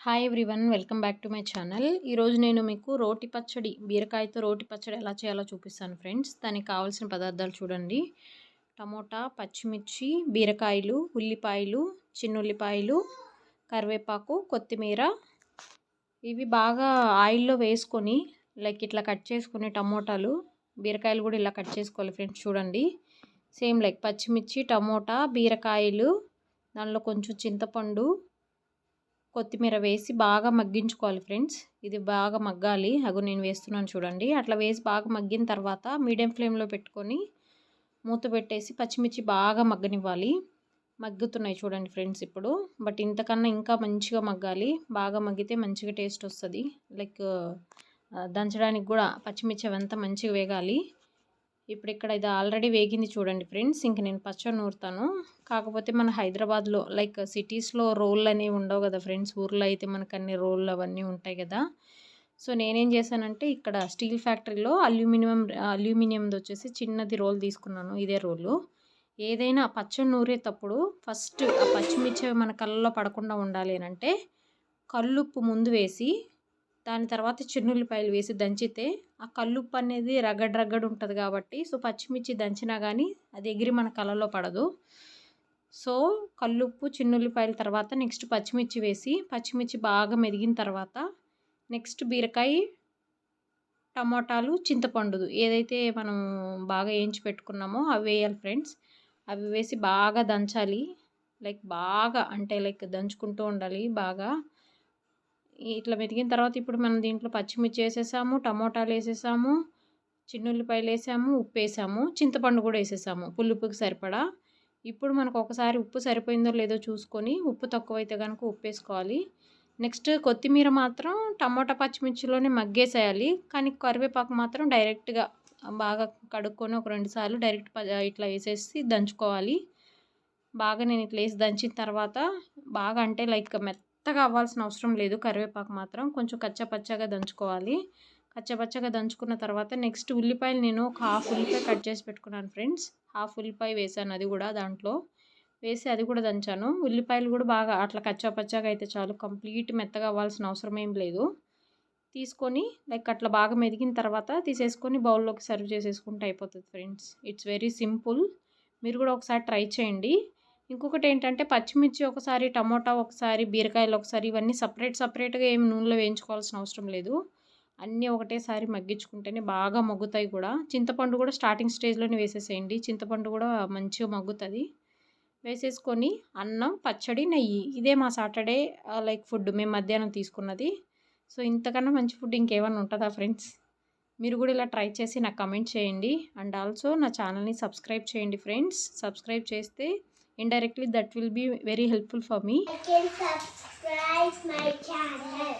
Hi everyone, welcome back to my channel. ఈరోజు నేను మీకు రోటి పచ్చడి, బీరకాయతో రోటి పచ్చడి ఎలా చేయాలో చూపిస్తాను ఫ్రెండ్స్. దానికి కావాల్సిన పదార్థాలు చూడండి. టమోటా, పచ్చిమిర్చి, బీరకాయలు, ఉల్లిపాయలు, చిన్నుల్లిపాయలు, కరివేపాకు, కొత్తిమీర. ఇవి బాగా ఆయిల్లో వేసుకొని ఇట్లా కట్ చేసుకుని టమోటాలు, బీరకాయలు కూడా ఇలా కట్ చేసుకోవాలి ఫ్రెండ్స్. చూడండి, సేమ్ పచ్చిమిర్చి, టమోటా, బీరకాయలు, దానిలో కొంచెం చింతపండు, కొత్తిమీర వేసి బాగా మగ్గించుకోవాలి ఫ్రెండ్స్. ఇది బాగా మగ్గాలి. అగో నేను వేస్తున్నాను చూడండి. అట్లా వేసి బాగా మగ్గిన తర్వాత మీడియం ఫ్లేమ్లో పెట్టుకొని మూత పెట్టేసి పచ్చిమిర్చి బాగా మగ్గనివ్వాలి. మగ్గుతున్నాయి చూడండి ఫ్రెండ్స్ ఇప్పుడు. బట్ ఇంతకన్నా ఇంకా మంచిగా మగ్గాలి. బాగా మగ్గితే మంచిగా టేస్ట్ వస్తుంది. దంచడానికి కూడా పచ్చిమిర్చి అవంతా మంచిగా వేగాలి. ఇప్పుడు ఇక్కడ ఇది ఆల్రెడీ వేగింది చూడండి ఫ్రెండ్స్. ఇంక నేను పచ్చడి నూరుతాను. కాకపోతే మన హైదరాబాద్లో సిటీస్లో రోళ్ళు అనేవి ఉండవు కదా ఫ్రెండ్స్. ఊర్లో అయితే మనకు అన్ని రోళ్ళు అవన్నీ ఉంటాయి కదా. సో నేనేం చేశానంటే ఇక్కడ స్టీల్ ఫ్యాక్టరీలో అల్యూమినియంది వచ్చేసి చిన్నది రోల్ తీసుకున్నాను. ఇదే రోలు. ఏదైనా పచ్చడి నూరేటప్పుడు ఫస్ట్ ఆ పచ్చిమిర్చి మన కళ్ళలో పడకుండా ఉండాలి అంటే కల్లుప్పు ముందు వేసి దాని తర్వాత చిన్నుల్లిపాయలు వేసి దంచితే ఆ కల్లుప్పు అనేది రగడ్ ఉంటుంది కాబట్టి సో పచ్చిమిర్చి దంచినా కానీ అది ఎగిరి మన కళ్ళలో పడదు. సో కల్లుప్పు, చిన్నుల్లిపాయల తర్వాత నెక్స్ట్ పచ్చిమిర్చి వేసి పచ్చిమిర్చి బాగా మెదిగిన తర్వాత నెక్స్ట్ బీరకాయ, టమోటాలు, చింతపండు ఏదైతే మనం బాగా వేయించి పెట్టుకున్నామో అవి వేయాలి ఫ్రెండ్స్. అవి వేసి బాగా దంచాలి. బాగా అంటే దంచుకుంటూ ఉండాలి బాగా. ఇట్లా మెదిగిన తర్వాత ఇప్పుడు మనం దీంట్లో పచ్చిమిర్చి వేసేసాము, టమోటాలు వేసేసాము, చిన్నుల్లిపాయలు వేసాము, ఉప్పు వేసాము, చింతపండు కూడా వేసేసాము పులుపుకి సరిపడా. ఇప్పుడు మనకు ఒకసారి ఉప్పు సరిపోయిందో లేదో చూసుకొని ఉప్పు తక్కువైతే కనుక ఉప్పు వేసుకోవాలి. నెక్స్ట్ కొత్తిమీర మాత్రం టమోటా పచ్చిమిర్చిలోనే మగ్గేసేయాలి. కానీ కరివేపాకు మాత్రం డైరెక్ట్గా బాగా కడుక్కొని ఒక 2 సార్లు డైరెక్ట్ ఇట్లా వేసేసి దంచుకోవాలి. బాగా నేను ఇట్లా వేసి దంచిన తర్వాత బాగా అంటే మెత్తగా అవ్వాల్సిన అవసరం లేదు. కరివేపాకు మాత్రం కొంచెం కచ్చపచ్చగా దంచుకోవాలి. కచ్చపచ్చగా దంచుకున్న తర్వాత నెక్స్ట్ ఉల్లిపాయలు నేను ఒక హాఫ్ ఉల్లిపాయ కట్ చేసి పెట్టుకున్నాను ఫ్రెండ్స్. హాఫ్ ఉల్లిపాయ వేసాను, అది కూడా దాంట్లో వేసి అది కూడా దంచాను. ఉల్లిపాయలు కూడా బాగా అట్లా కచ్చపచ్చగా అయితే చాలు, కంప్లీట్ మెత్తగా అవ్వాల్సిన అవసరం ఏం లేదు. తీసుకొని అట్లా బాగా మెదిగిన తర్వాత తీసేసుకొని బౌల్లోకి సర్వ్ చేసేసుకుంటే అయిపోతుంది ఫ్రెండ్స్. It's very simple. మీరు కూడా ఒకసారి ట్రై చేయండి. ఇంకొకటి ఏంటంటే పచ్చిమిర్చి ఒకసారి, టమోటా ఒకసారి, బీరకాయలు ఒకసారి, ఇవన్నీ సపరేట్గా ఏమి నూనెలో వేయించుకోవాల్సిన అవసరం లేదు. అన్నీ ఒకటేసారి మగ్గించుకుంటేనే బాగా మగ్గుతాయి కూడా. చింతపండు కూడా స్టార్టింగ్ స్టేజ్లోనే వేసేసేయండి. చింతపండు కూడా మంచిగా మగ్గుతుంది. వేసేసుకొని అన్నం, పచ్చడి, నెయ్యి, ఇదే మా సాటర్డే ఫుడ్ మేము మధ్యాహ్నం తీసుకున్నది. సో ఇంతకన్నా మంచి ఫుడ్ ఇంకేమైనా ఉంటుందా ఫ్రెండ్స్? మీరు కూడా ఇలా ట్రై చేసి నాకు కమెంట్ చేయండి. అండ్ ఆల్సో నా ఛానల్ని సబ్స్క్రైబ్ చేయండి ఫ్రెండ్స్. సబ్స్క్రైబ్ చేస్తే indirectly that will be very helpful for me. You can subscribe my channel.